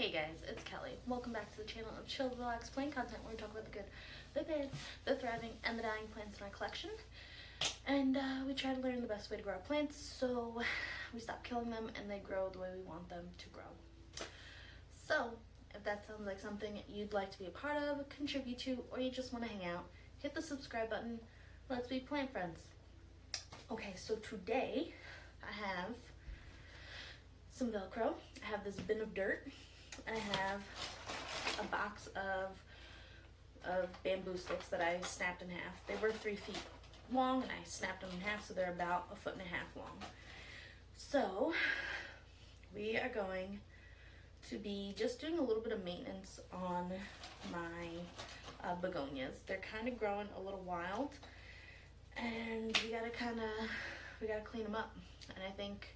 Hey guys, it's Kelly. Welcome back to the channel of Chill, Relax, Plant content where we talk about the good, the bad, the thriving, and the dying plants in our collection. And we try to learn the best way to grow our plants so we stop killing them and they grow the way we want them to grow. So, if that sounds like something you'd like to be a part of, contribute to, or you just want to hang out, hit the subscribe button. Let's be plant friends. Okay, so today I have some Velcro. I have this bin of dirt. I have a box of bamboo sticks that I snapped in half. They were 3 feet long and I snapped them in half, so they're about 1.5 feet long. So we are going to be just doing a little bit of maintenance on my begonias. They're kind of growing a little wild and we gotta clean them up. And I think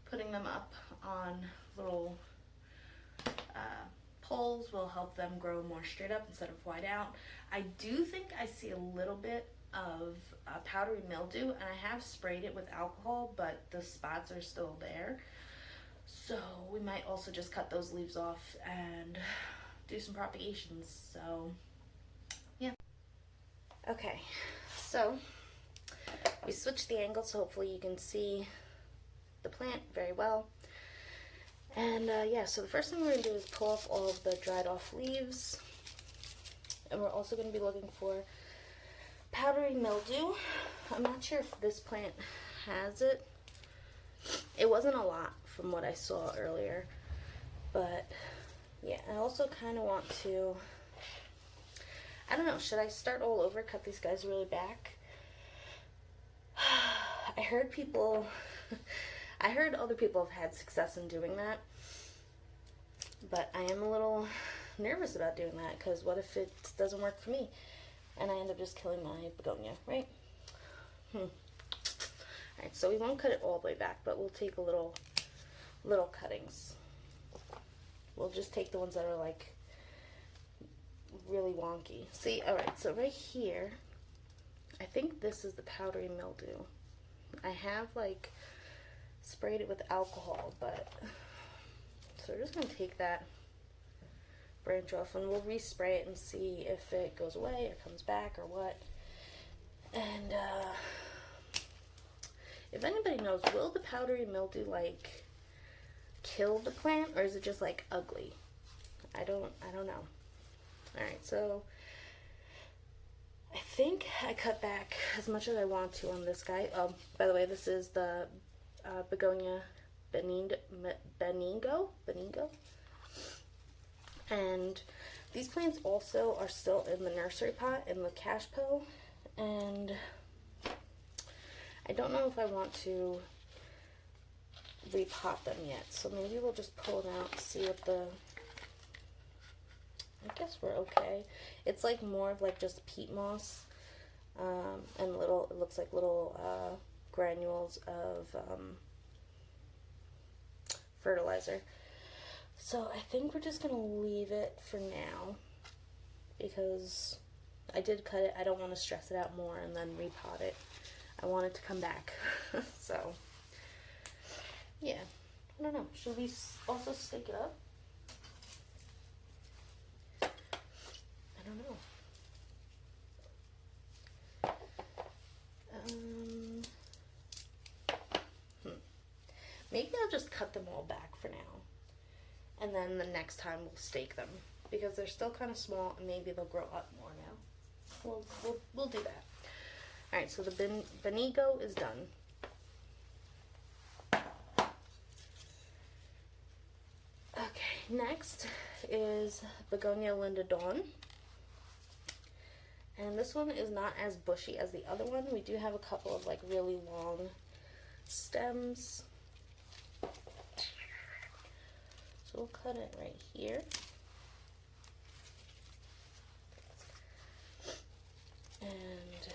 putting them up on little poles will help them grow more straight up instead of wide out. I do think I see a little bit of powdery mildew, and I have sprayed it with alcohol, but the spots are still there. So we might also just cut those leaves off and do some propagations. So yeah. Okay, so we switched the angle so hopefully you can see the plant very well. And yeah, so the first thing we're going to do is pull off all of the dried off leaves. And we're also going to be looking for powdery mildew. I'm not sure if this plant has it. It wasn't a lot from what I saw earlier. But yeah, I also kind of want to, I don't know, should I start all over, cut these guys really back? I heard other people have had success in doing that, but I am a little nervous about doing that because what if it doesn't work for me and I end up just killing my begonia, right? Alright, so we won't cut it all the way back, but we'll take a little cuttings. We'll just take the ones that are like really wonky. See, alright, so right here, I think this is the powdery mildew. I have like sprayed it with alcohol, but so we're just going to take that branch off and we'll respray it and see if it goes away or comes back or what. And if anybody knows, will the powdery mildew like kill the plant or is it just like ugly? I don't know. Alright, so I think I cut back as much as I want to on this guy. By the way, this is the Begonia Benigo. And these plants also are still in the nursery pot in the cash pill, and I don't know if I want to repot them yet, so maybe we'll just pull them out and see what I guess we're okay. It's like more of like just peat moss, and it looks like little granules of fertilizer. So I think we're just gonna leave it for now because I did cut it. I don't want to stress it out more and then repot it. I want it to come back. So yeah, I don't know. Should we also stake it up? I don't know. Maybe I'll just cut them all back for now. And then the next time we'll stake them. Because they're still kind of small and maybe they'll grow up more now. We'll do that. Alright, so the Benigo is done. Okay, next is Begonia Linda Dawn. And this one is not as bushy as the other one. We do have a couple of like really long stems. So we'll cut it right here. And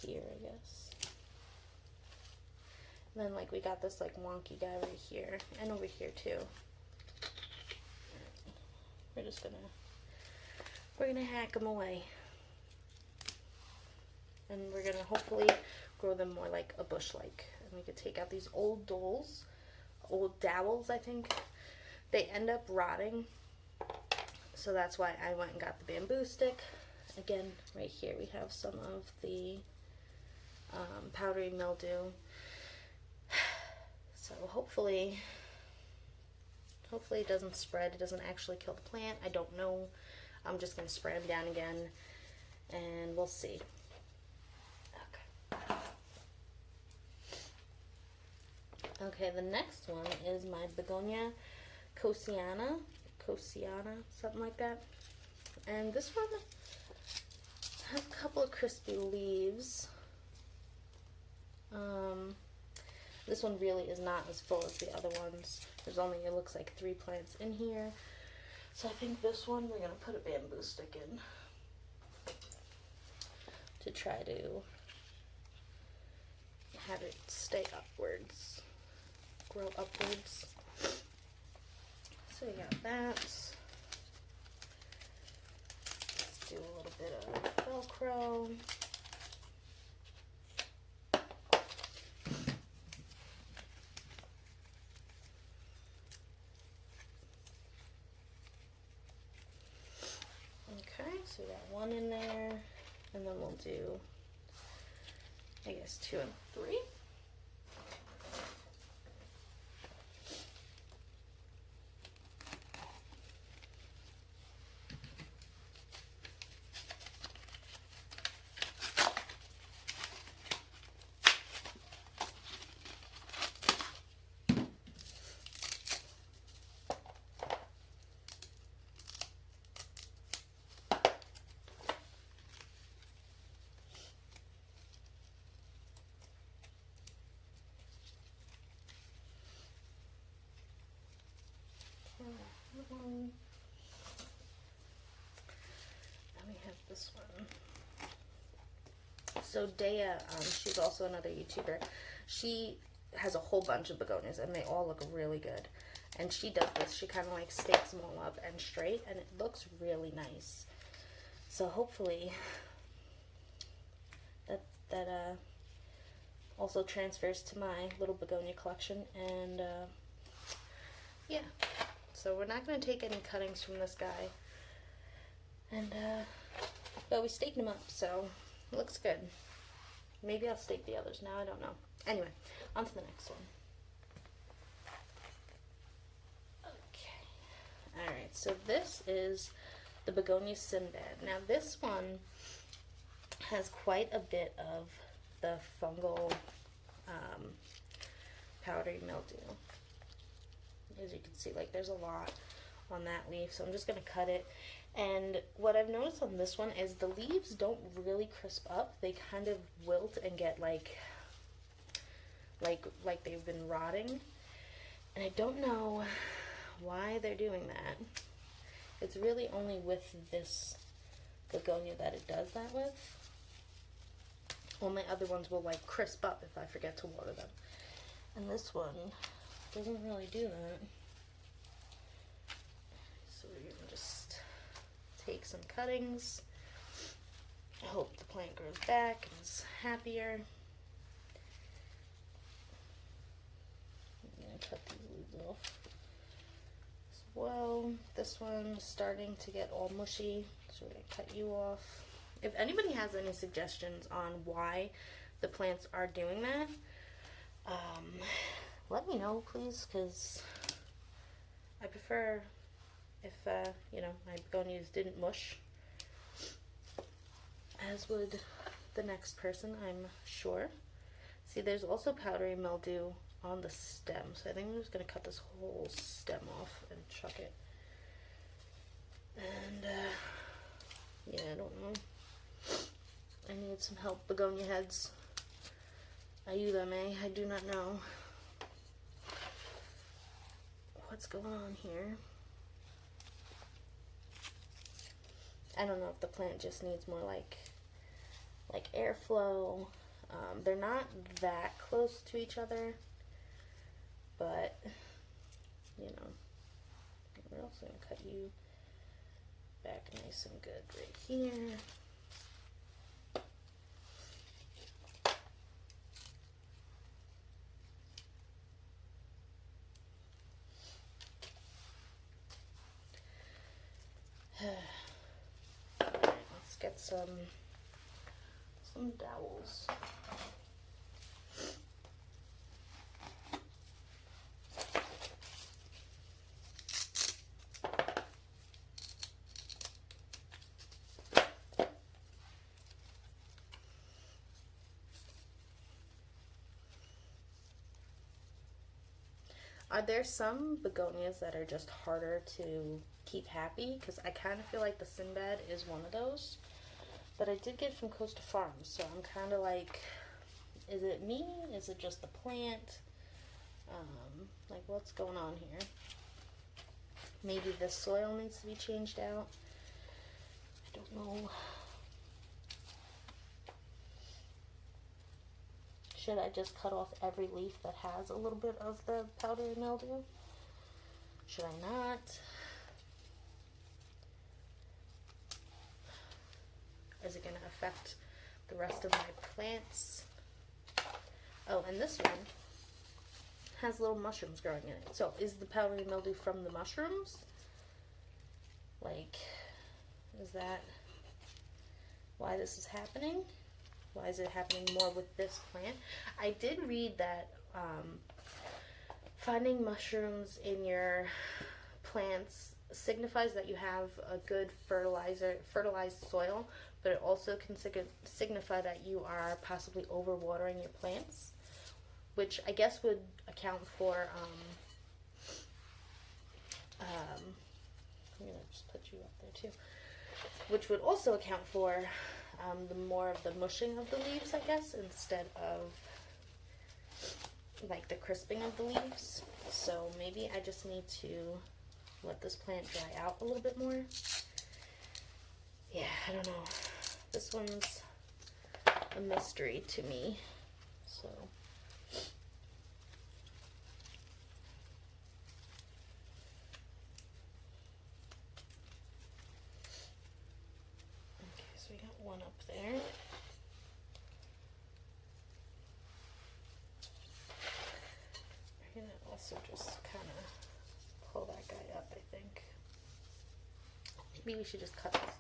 here, I guess. And then like we got this like wonky guy right here and over here too. We're gonna hack them away. And we're gonna hopefully grow them more like a bush like. And we could take out these old dowels, I think, they end up rotting. So that's why I went and got the bamboo stick. Again, right here we have some of the powdery mildew. So hopefully it doesn't spread. It doesn't actually kill the plant. I don't know. I'm just going to spray them down again and we'll see. Okay. Okay, the next one is my Begonia Cosiana, something like that. And this one has a couple of crispy leaves. This one really is not as full as the other ones. There's only, it looks like 3 plants in here. So I think this one we're going to put a bamboo stick in to try to have it stay upwards, grow upwards. So we got that. Let's do a little bit of Velcro. Okay, so we got 1 in there, and then we'll do, I guess, 2 and 3. And we have this one. So Deya, she's also another YouTuber. She has a whole bunch of begonias and they all look really good. And she does this, she kind of like stakes them all up and straight, and it looks really nice. So hopefully that also transfers to my little begonia collection. And yeah. So we're not going to take any cuttings from this guy. And, but we staked him up, so it looks good. Maybe I'll stake the others now, I don't know. Anyway, on to the next one. Okay. Alright, so this is the Begonia Sinbad. Now this one has quite a bit of the fungal powdery mildew. As you can see, like there's a lot on that leaf, so I'm just gonna cut it. And what I've noticed on this one is the leaves don't really crisp up. They kind of wilt and get like they've been rotting, and I don't know why they're doing that. It's really only with this begonia that it does that with. All my other ones will like crisp up if I forget to water them, and this one doesn't really do that. So we're gonna just take some cuttings. I hope the plant grows back and is happier. I'm gonna cut these leaves off as well. This one's starting to get all mushy, so we're gonna cut you off. If anybody has any suggestions on why the plants are doing that, let me know, please, because I prefer if, you know, my begonias didn't mush, as would the next person, I'm sure. See, there's also powdery mildew on the stem, so I think I'm just going to cut this whole stem off and chuck it. And, yeah, I don't know. I need some help, begonia heads. Ayúdame, I do not know what's going on here. I don't know if the plant just needs more like airflow. They're not that close to each other, but you know, we're also gonna cut you back nice and good right here. get some dowels. Are there some begonias that are just harder to keep happy? Because I kind of feel like the Sinbad is one of those. But I did get it from Costa Farms, so I'm kind of like, is it me? Is it just the plant? Like, what's going on here? Maybe the soil needs to be changed out. I don't know. Should I just cut off every leaf that has a little bit of the powdery mildew? Should I not? Is it going to affect the rest of my plants? Oh, and this one has little mushrooms growing in it. So is the powdery mildew from the mushrooms? Like, is that why this is happening? Why is it happening more with this plant? I did read that finding mushrooms in your plants signifies that you have a good fertilized soil, but it also can signify that you are possibly overwatering your plants, which I guess would account for, I'm going to just put you up there too, which would also account for the more of the mushing of the leaves, I guess, instead of like the crisping of the leaves. So maybe I just need to let this plant dry out a little bit more. Yeah, I don't know. This one's a mystery to me. So we got one up there. We're gonna also just kind of pull that guy up, I think. Maybe we should just cut this.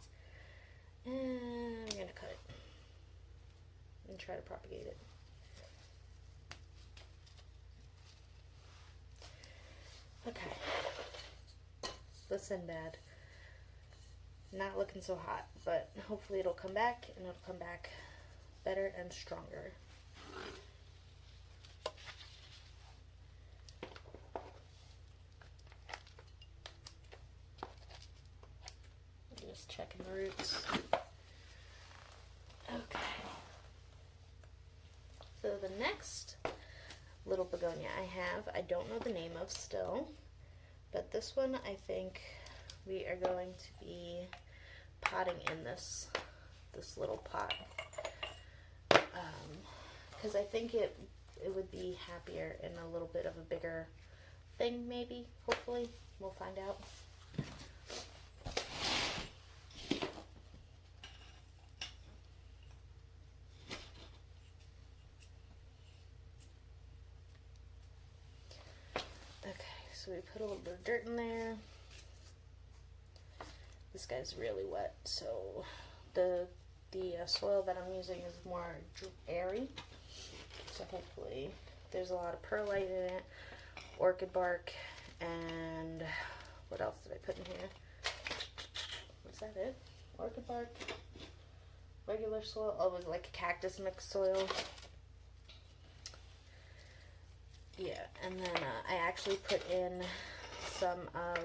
And I'm gonna cut it and try to propagate it. Okay. The Sinbad. Not looking so hot, but hopefully it'll come back, and it'll come back better and stronger. Just checking the roots. Okay. So the next little begonia I don't know the name of still, but this one I think we are going to be potting in this little pot, because I think it would be happier in a little bit of a bigger thing, maybe, hopefully. We'll find out. Okay, so we put a little bit of dirt in there. This guy's really wet, so the soil that I'm using is more airy. So hopefully there's a lot of perlite in it, orchid bark, and what else did I put in here? Was that it? Orchid bark, regular soil. Oh, it was like a cactus mixed soil. Yeah, and then I actually put in some of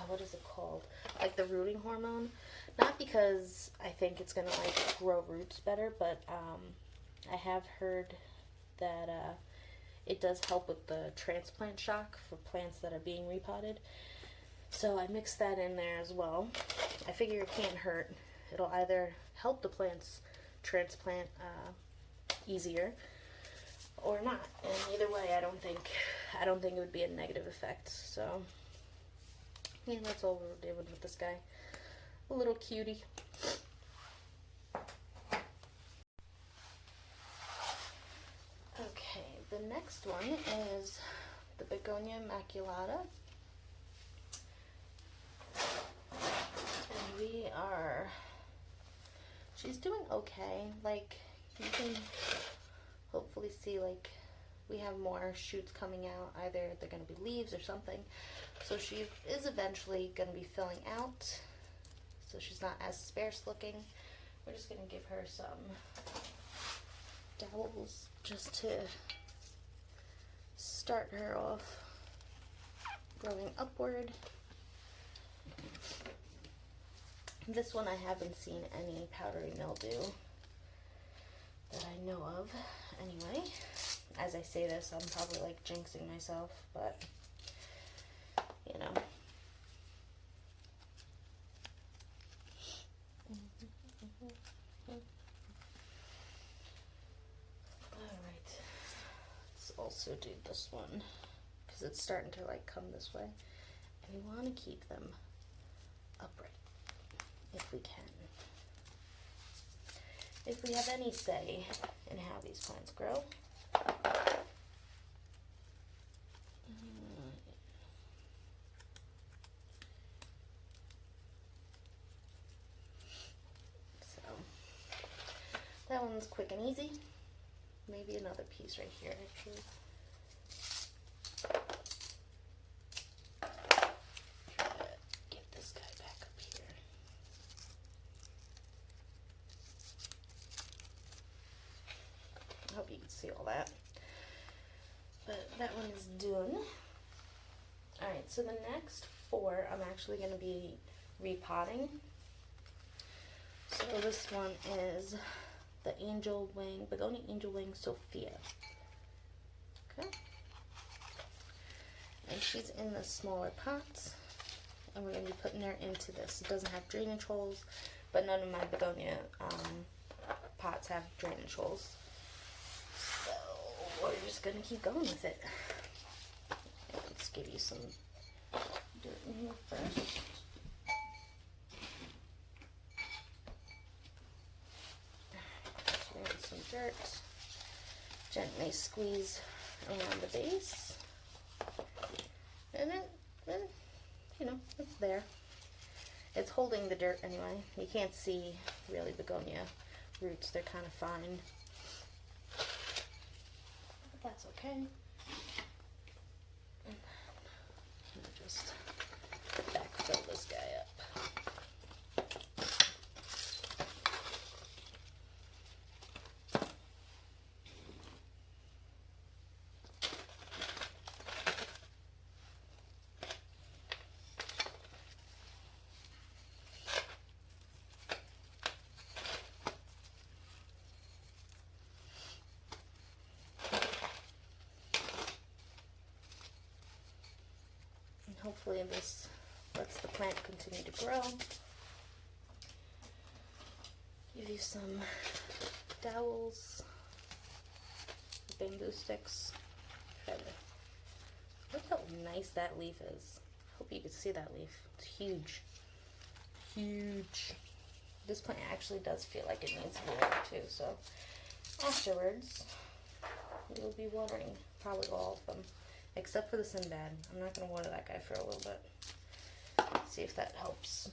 what is it called? Like the rooting hormone. Not because I think it's gonna like grow roots better, but I have heard that it does help with the transplant shock for plants that are being repotted. So I mixed that in there as well. I figure it can't hurt. It'll either help the plants transplant easier or not. And either way, I don't think it would be a negative effect. So yeah, that's all we're doing with this guy. A little cutie. Okay, the next one is the Begonia Immaculata. And she's doing okay. Like, you can hopefully see, like, we have more shoots coming out. Either they're going to be leaves or something. So she is eventually going to be filling out. So she's not as sparse looking. We're just going to give her some dowels just to start her off growing upward. This one I haven't seen any powdery mildew that I know of. Anyway, as I say this, I'm probably like jinxing myself, but you know. Alright, let's also do this one because it's starting to like come this way, and we want to keep them upright if we can. If we have any say in how these plants grow. So that one's quick and easy. Maybe another piece right here actually. Get this guy back up here. I hope you can see all that. But that one is done. Alright, so the next 4 I'm actually going to be repotting. So this one is the Angel Wing, Begonia Angel Wing Sophia. Okay. And she's in the smaller pots. And we're going to be putting her into this. It doesn't have drainage holes, but none of my begonia pots have drainage holes. So we're just going to keep going with it. Let's give you some dirt in here first. Just some dirt. Gently squeeze around the base. And then, you know, it's there. It's holding the dirt anyway. You can't see really begonia roots. They're kind of fine. But that's okay. And then I'm gonna just backfill this guy up. Hopefully this lets the plant continue to grow. Give you some dowels, bamboo sticks. Look how nice that leaf is. Hope you can see that leaf. It's huge. Huge. This plant actually does feel like it needs water too, so afterwards we will be watering probably all of them. Except for the Sinbad. I'm not going to water that guy for a little bit. Let's see if that helps.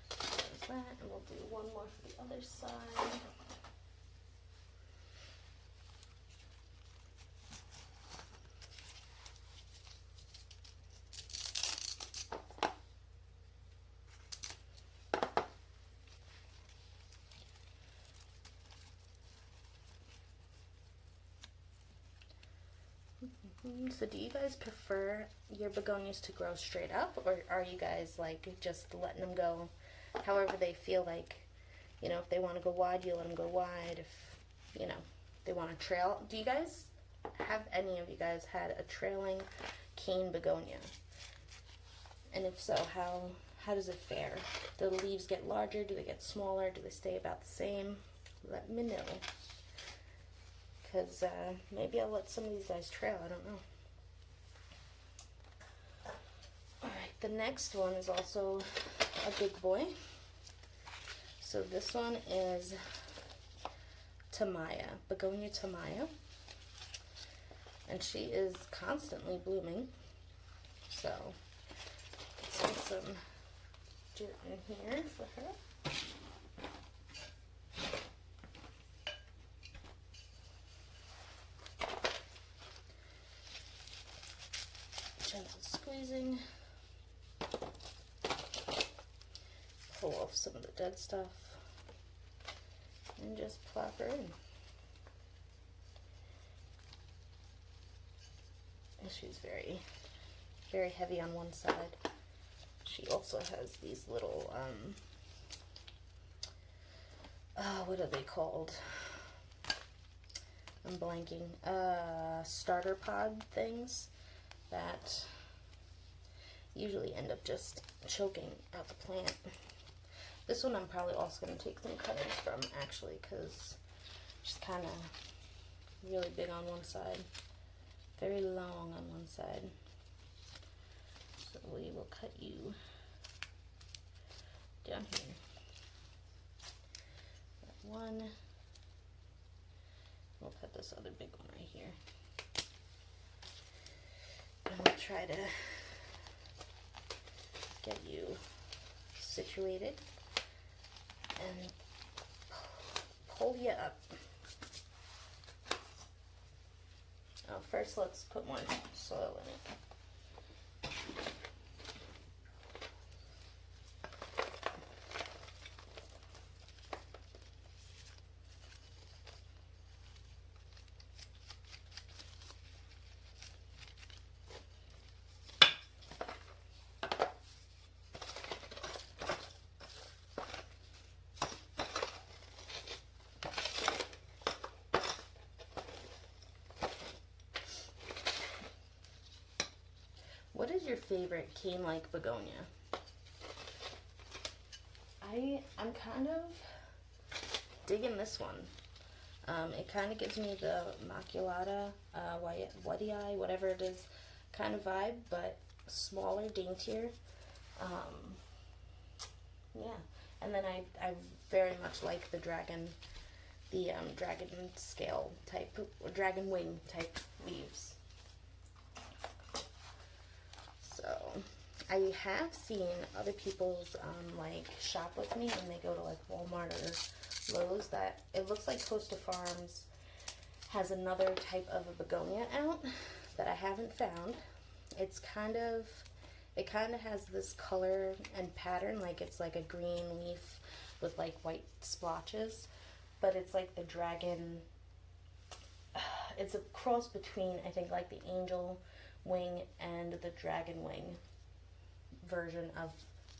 There's that, and we'll do one more for the other side. So do you guys prefer your begonias to grow straight up, or are you guys like just letting them go however they feel like? You know, if they want to go wide, you let them go wide. If, you know, they want to trail. Do you guys have any of you guys had a trailing cane begonia? And if so, how does it fare? Do the leaves get larger? Do they get smaller? Do they stay about the same? Let me know. Because maybe I'll let some of these guys trail. I don't know. Alright, the next one is also a big boy. So this one is Tamayo, Begonia Tamayo. and she is constantly blooming. So let's put some dirt in here for her. Gentle squeezing. Pull off some of the dead stuff and just plop her in. And she's very, very heavy on one side. She also has these little, what are they called? I'm blanking. Starter pod things that usually end up just choking out the plant. This one I'm probably also going to take some cuttings from, actually, because she's kind of really big on one side, very long on one side. So we will cut you down here. That one. We'll cut this other big one right here. And we'll try to get you situated and pull you up. Oh, first let's put more soil in it. What is your favorite cane-like begonia? I'm kind of digging this one. It kind of gives me the Immaculata, Whitey Eye, whatever it is, kind of vibe, but smaller, daintier. Yeah, and then I very much like the dragon scale type, or dragon wing type leaves. So I have seen other people's like shop with me when they go to like Walmart or Lowe's that it looks like Costa Farms has another type of a begonia out that I haven't found. It kind of has this color and pattern, like it's like a green leaf with like white splotches, but it's like the dragon, it's a cross between, I think, like the angel wing and the dragon wing version of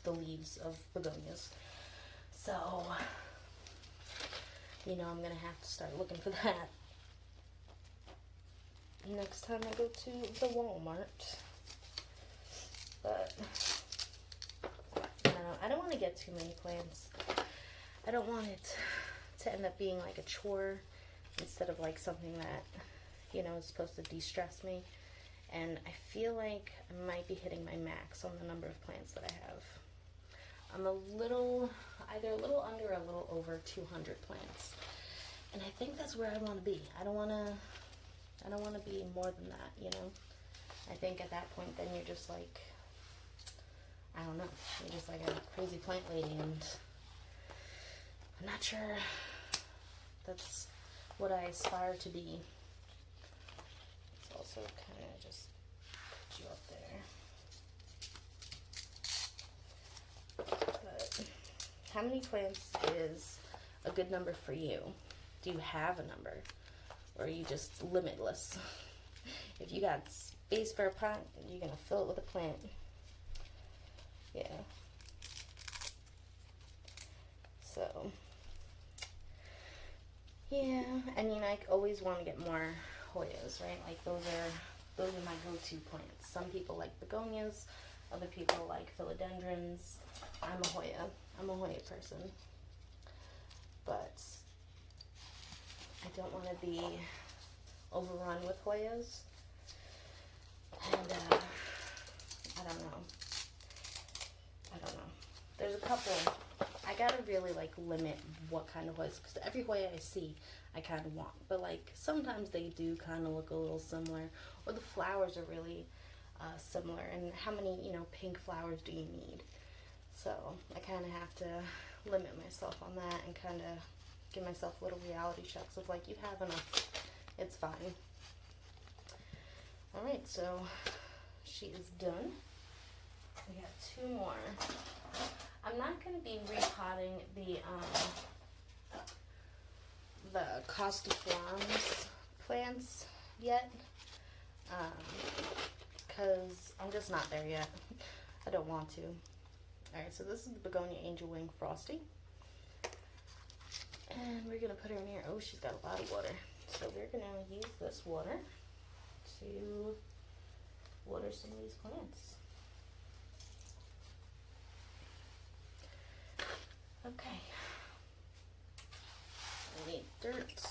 the leaves of begonias. So, you know, I'm gonna have to start looking for that next time I go to the Walmart. But I don't want to get too many plants. I don't want it to end up being like a chore instead of like something that, you know, is supposed to de-stress me. And I feel like I might be hitting my max on the number of plants that I have. I'm either a little under or a little over 200 plants. And I think that's where I want to be. I don't want to be more than that, you know. I think at that point then you're just like, I don't know, you're just like a crazy plant lady, and I'm not sure that's what I aspire to be. It's also kind of just put you up there. But how many plants is a good number for you? Do you have a number? Or are you just limitless? If you got space for a pot, you're going to fill it with a plant. Yeah. So, yeah, I mean, I always want to get more Hoyas, right? Like those are my go-to plants. Some people like begonias, other people like philodendrons. I'm a Hoya person. But I don't want to be overrun with Hoyas. And I don't know. There's a couple I gotta really like limit what kind of Hoyas, because every Hoya I see I kind of want, but like sometimes they do kind of look a little similar, or the flowers are really similar, and how many, you know, pink flowers do you need? So I kind of have to limit myself on that and kind of give myself little reality checks of like, you have enough, it's fine. Alright, so she is done. We got 2 more. I'm not going to be repotting the Costiforms plants yet, because I'm just not there yet. I don't want to. Alright, so this is the Begonia Angel Wing Frosty. And we're going to put her in here. Oh, she's got a lot of water. So we're going to use this water to water some of these plants. Okay. I need dirt.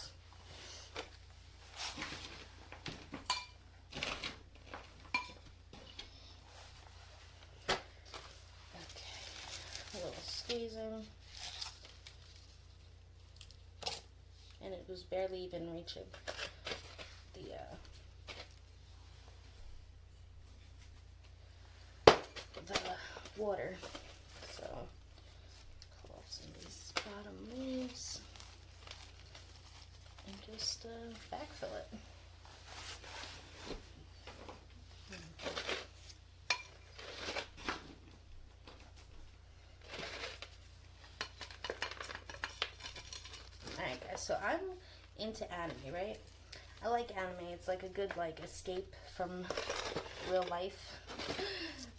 A little squeezing, and it was barely even reaching the water. So pull off some of these bottom leaves and just backfill it. Alright guys, so I'm into anime, right? I like anime. It's like a good like escape from real life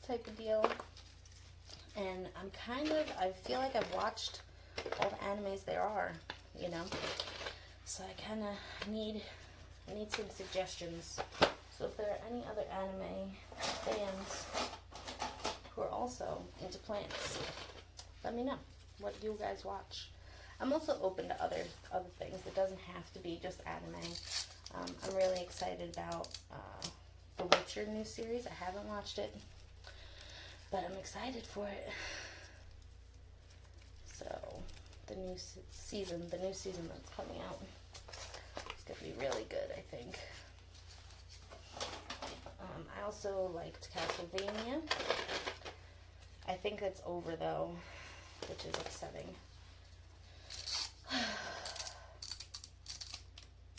type of deal. And I feel like I've watched all the animes there are, you know? So I kind of need some suggestions. So if there are any other anime fans who are also into plants, let me know. What do you guys watch? I'm also open to other things. It doesn't have to be just anime. I'm really excited about the Witcher new series. I haven't watched it, but I'm excited for it. So the new season that's coming out, it's gonna be really good, I think. I also liked Castlevania. I think it's over though, which is upsetting.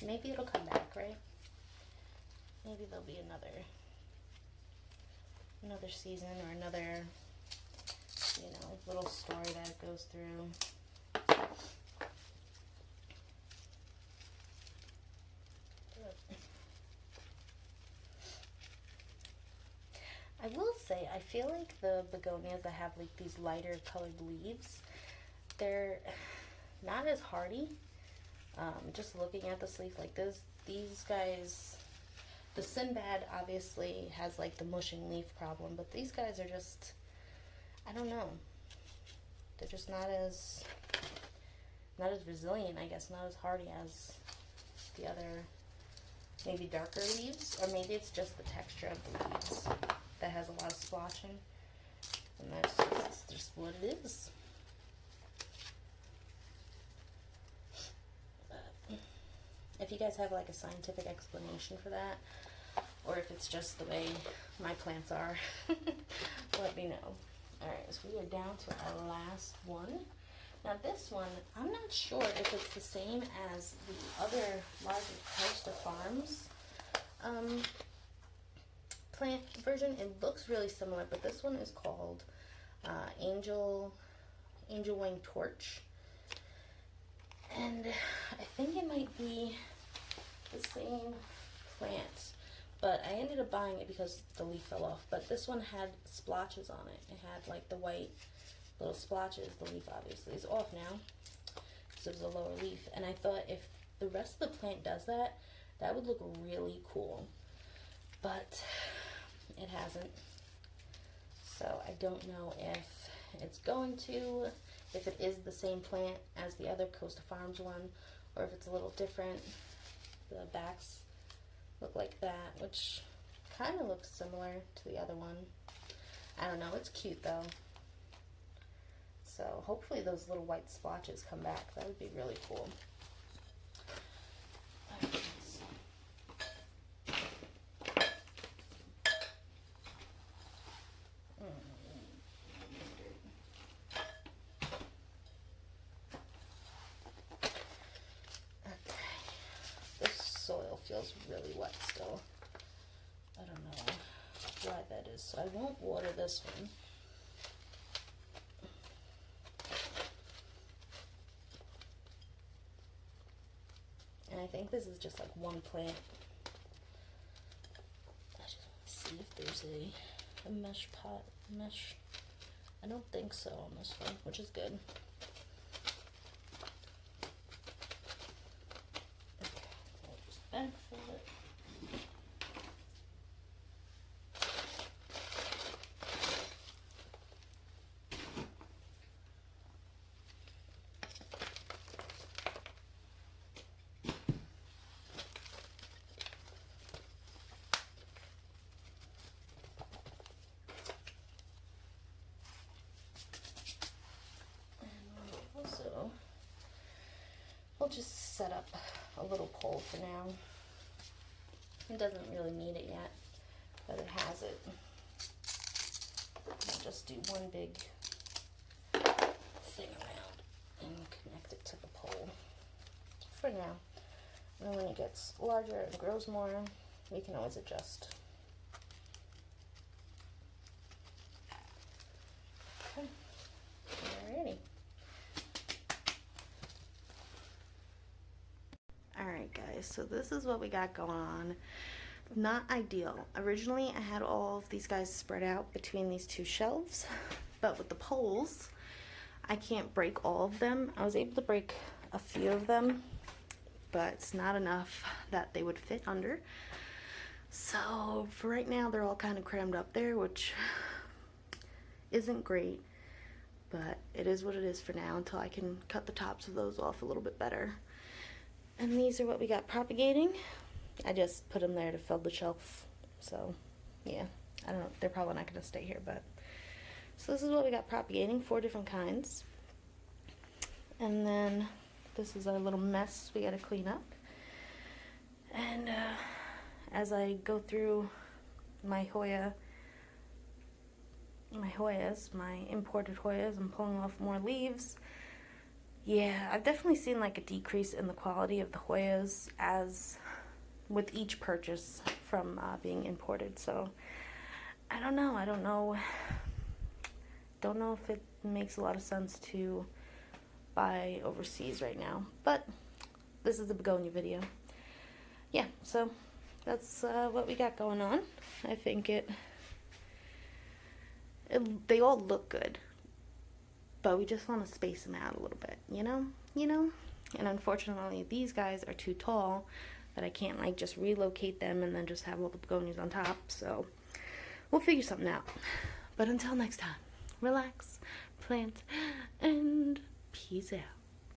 Maybe it'll come back, right? Maybe there'll be another season or another, you know, little story that it goes through. I will say, I feel like the begonias that have like these lighter colored leaves, they're not as hardy. Just looking at this leaf, like these guys, the Sinbad obviously has like the mushing leaf problem, but these guys are just, I don't know, they're just not as resilient, I guess, not as hardy as the other, maybe darker leaves, or maybe it's just the texture of the leaves that has a lot of splotching, and that's just what it is. If you guys have like a scientific explanation for that, or if it's just the way my plants are, let me know. Alright, so we are down to our last one. Now this one, I'm not sure if it's the same as the other larger Coaster Farms plant version. It looks really similar, but this one is called Angel Wing Torch. And I think it might be the same plant, but I ended up buying it because the leaf fell off. But this one had splotches on it. It had like the white little splotches. The leaf obviously is off now because it was a lower leaf. And I thought if the rest of the plant does that, that would look really cool. But it hasn't. So I don't know if it's going to, if it is the same plant as the other Coaster Farms one, or if it's a little different. The backs look like that, which kind of looks similar to the other one. I don't know, it's cute though. So hopefully those little white splotches come back. That would be really cool. Soil feels really wet still. I don't know why that is. So I won't water this one. And I think this is just like one plant. I just want to see if there's a mesh pot. Mesh. I don't think so on this one, which is good. Backfill it. And also, we'll just set up a little pole for now. It doesn't really need it yet, but it has it. I'll just do one big thing around and connect it to the pole for now. And then when it gets larger and grows more, we can always adjust. Okay. Alrighty. Alright guys, so this is what we got going on. Not ideal. Originally I had all of these guys spread out between these two shelves, but with the poles I can't break all of them. I was able to break a few of them, but it's not enough that they would fit under. So for right now they're all kind of crammed up there, which isn't great, but it is what it is for now until I can cut the tops of those off a little bit better. And these are what we got propagating. I just put them there to fill the shelf. So, yeah. I don't know. They're probably not going to stay here, but... So this is what we got propagating. 4 different kinds. And then this is our little mess we got to clean up. And as I go through my Hoyas, my imported Hoyas, I'm pulling off more leaves. Yeah, I've definitely seen like a decrease in the quality of the Hoyas as with each purchase from being imported. So I don't know if it makes a lot of sense to buy overseas right now, but this is a begonia video. Yeah, so that's what we got going on. I think they all look good, but we just want to space them out a little bit, you know? And unfortunately, these guys are too tall that I can't like just relocate them and then just have all the begonias on top. So we'll figure something out. But until next time, relax, plant, and peace out.